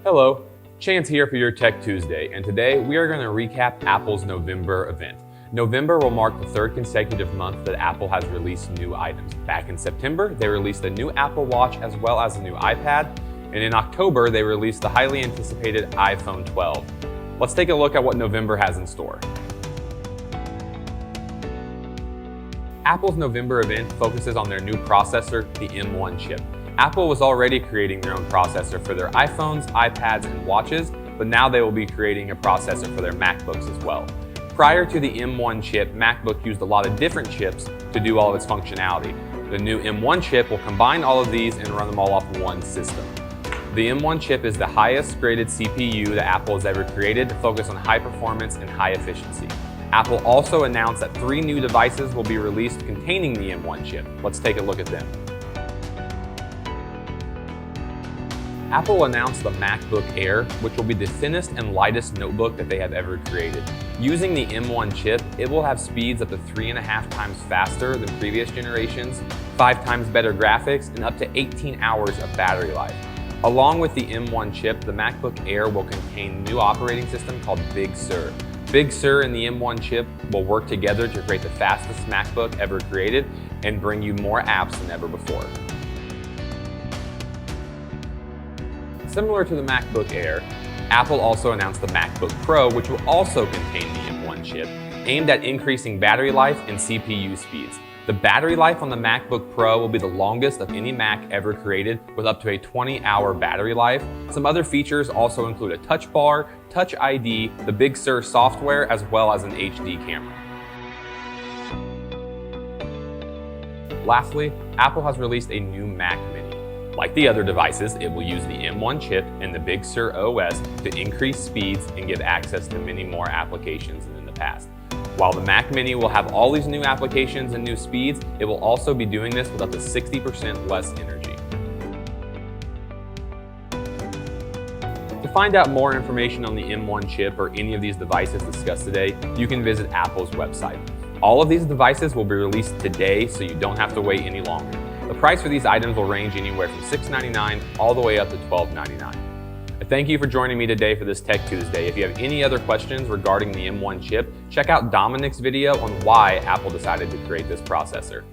Hello, Chance here for your Tech Tuesday, and today we are going to recap Apple's November event. November will mark the third consecutive month that Apple has released new items. Back in September, they released a new Apple Watch as well as a new iPad, and in October, they released the highly anticipated iPhone 12. Let's take a look at what November has in store. Apple's November event focuses on their new processor, the M1 chip. Apple was already creating their own processor for their iPhones, iPads, and watches, but now they will be creating a processor for their MacBooks as well. Prior to the M1 chip, MacBook used a lot of different chips to do all of its functionality. The new M1 chip will combine all of these and run them all off one system. The M1 chip is the highest graded CPU that Apple has ever created to focus on high performance and high efficiency. Apple also announced that 3 new devices will be released containing the M1 chip. Let's take a look at them. Apple announced the MacBook Air, which will be the thinnest and lightest notebook that they have ever created. Using the M1 chip, it will have speeds up to 3.5 times faster than previous generations, 5 times better graphics, and up to 18 hours of battery life. Along with the M1 chip, the MacBook Air will contain a new operating system called Big Sur. Big Sur and the M1 chip will work together to create the fastest MacBook ever created and bring you more apps than ever before. Similar to the MacBook Air, Apple also announced the MacBook Pro, which will also contain the M1 chip, aimed at increasing battery life and CPU speeds. The battery life on the MacBook Pro will be the longest of any Mac ever created, with up to a 20-hour battery life. Some other features also include a touch bar, Touch ID, the Big Sur software, as well as an HD camera. Lastly, Apple has released a new Mac Mini. Like the other devices, it will use the M1 chip and the Big Sur OS to increase speeds and give access to many more applications than in the past. While the Mac Mini will have all these new applications and new speeds, it will also be doing this with up to 60% less energy. To find out more information on the M1 chip or any of these devices discussed today, you can visit Apple's website. All of these devices will be released today, so you don't have to wait any longer. The price for these items will range anywhere from $6.99 all the way up to $12.99. Thank you for joining me today for this Tech Tuesday. If you have any other questions regarding the M1 chip, check out Dominic's video on why Apple decided to create this processor.